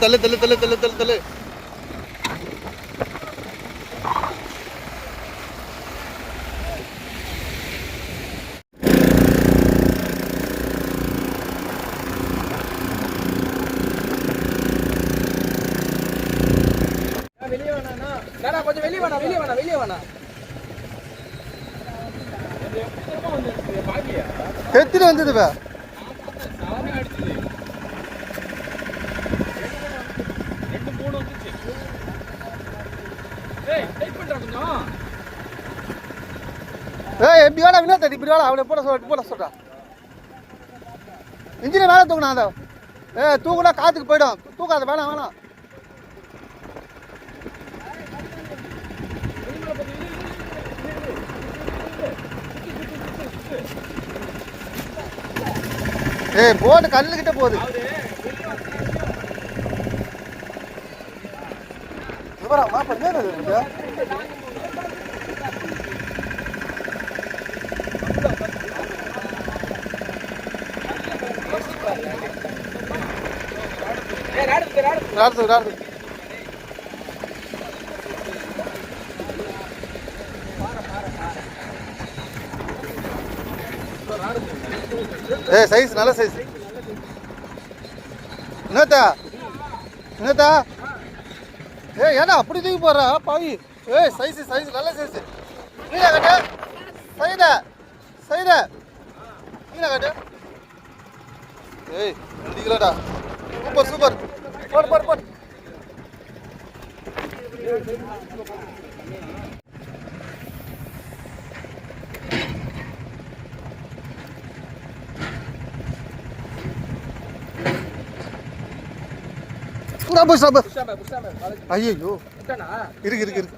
தள்ளு தள்ளு தள்ளு தள்ளு தள்ளு தள்ளு. கொஞ்சம் வெளியே வேணா வெளியே வேணா வெளியே வேணா எத்தனை வந்தது எப்படி வேணா வினா தட்டி இப்படி வேணா அவனை போட சொல்றா. இன்ஜினை வேணா தூக்கணும் அதை. தூக்குனா காத்துக்கு போயிடும். தூக்காத வேணாம் வேணாம். போட்டு கல்லுக்கிட்ட போகுது. சைஸ் நல்ல சைஸ். என்னத்தா ஏன்னா அப்படி தூக்கி போடுறா பாவி. சைஸ் சைஸ் நல்ல சைஸ். நீல கட்டு சைட சைட நீல கட்டு. 2 கிலோடா. Super super. போடு போடு போடு. ஐயோ இருக்கு இருக்கு இருக்கு.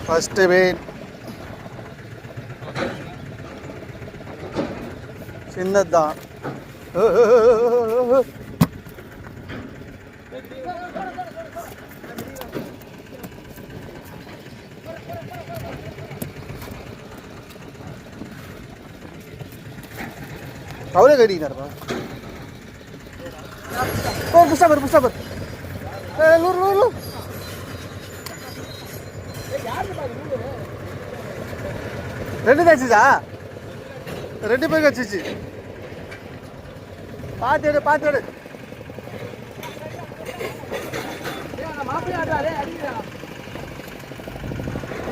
ஃபர்ஸ்ட் மீன் சின்னதான். அவரே கட்டிக்கிட்டாருப்பா. புஷா பர் லூர் லூர் லூர். ரெண்டு தாச்சுதா. 2 பேருக்கு வச்சிச்சு. பார்த்து எடு.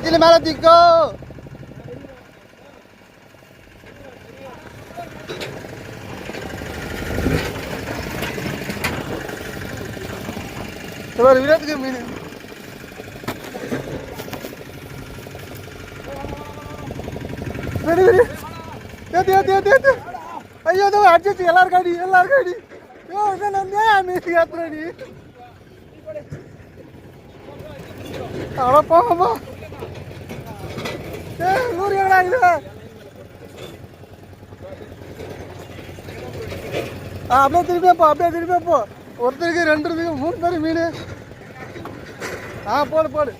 இதில் மேலே தூக்கோ. விராட்டுக்கு மீன் ஐயோ அடிச்சு எல்லாரும் காடி மீன் ஏத்துறடி. அவ்வளோ போகமா நூறு எவ்வளோ ஆகுது. அப்படியே திரும்பியே போ. ஒருத்தருக்கு 2 இருக்கு 3 பேர் மீன். போடு போடு.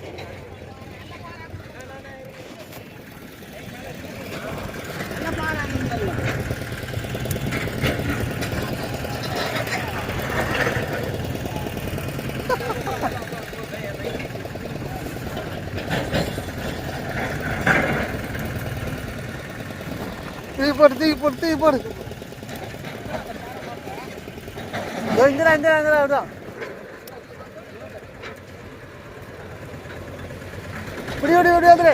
தூக்கி போடு. இந்த இப்படி வந்துரு.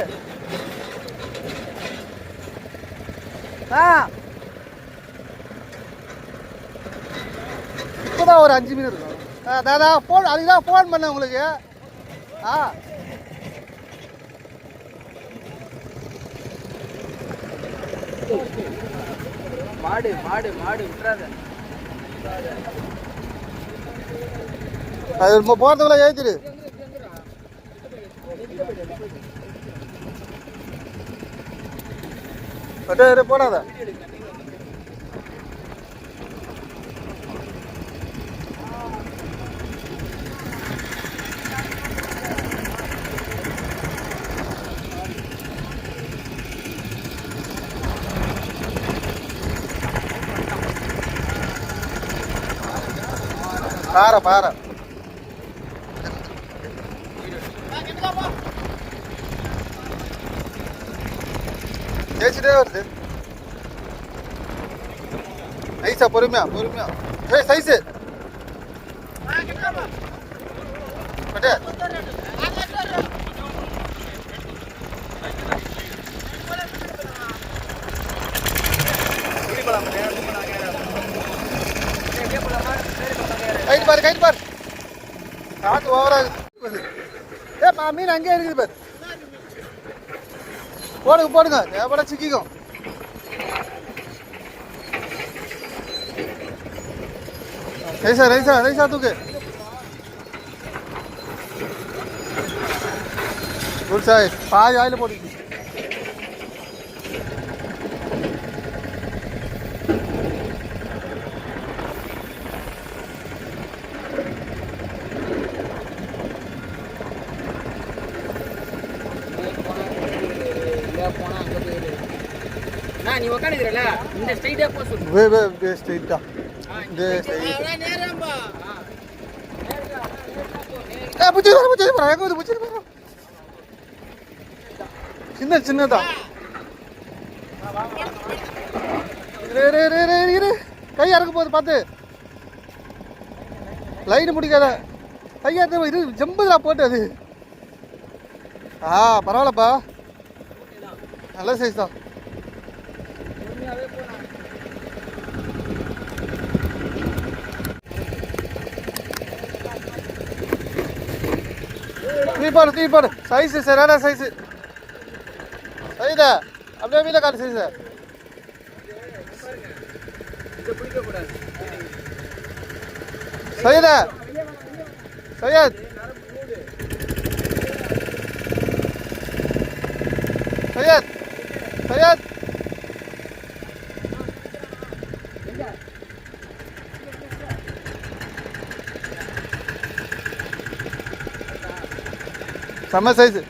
இப்போதான் ஒரு 5 மீன் இருக்கும். தாதா ஃபோன் அதுதான் ஃபோன் பண்ணேன் உங்களுக்கு. மாடு விட்டுறாத. அது போகிறதுக்குள்ள ஏற்றிடு. போடாத. பாறை பாறை ஜெயிச்சுட்டே வருது. நைஸா பொறுமையா பொறுமையா. ஏய் சைஸு பட்டே கைட்டு பாரு கைட்டு பாரு. காத்து ஓவராகுது. மீன் அங்கேயே இருக்குது பாரு. போடுங்க போடுங்க எவ்வளோ சிக்கிக்கும். ரைசா ரைசா ரைசா தூக்கு. Good size. பாதி ஆயில் போட்டு நீ உட்காந்துக்கிறல இந்த ஸ்ட்ரைட்டா போ சொல்லு. வே ஸ்ட்ரைட்டா இந்த ஸ்ட்ரைட். புச்சி வர புச்சி வர எங்க புச்சி வர. சின்ன சின்னதா. ரே ரே ரே ரே இரு. கை அறுக்க போகுது பார்த்து. லைன் பிடிக்காத. கையா இது ஜம்புதா போட்டு அது. பரவாயில்லப்பா. நல்ல சைஸ் தான். தூக்கி போடு சைஸு சரியான சைஸு. சரிதா அப்படியே வீட்டில் காட்டு சைஸு. சரிதா சையத் சையத் சையத் செம்ம சைஸு.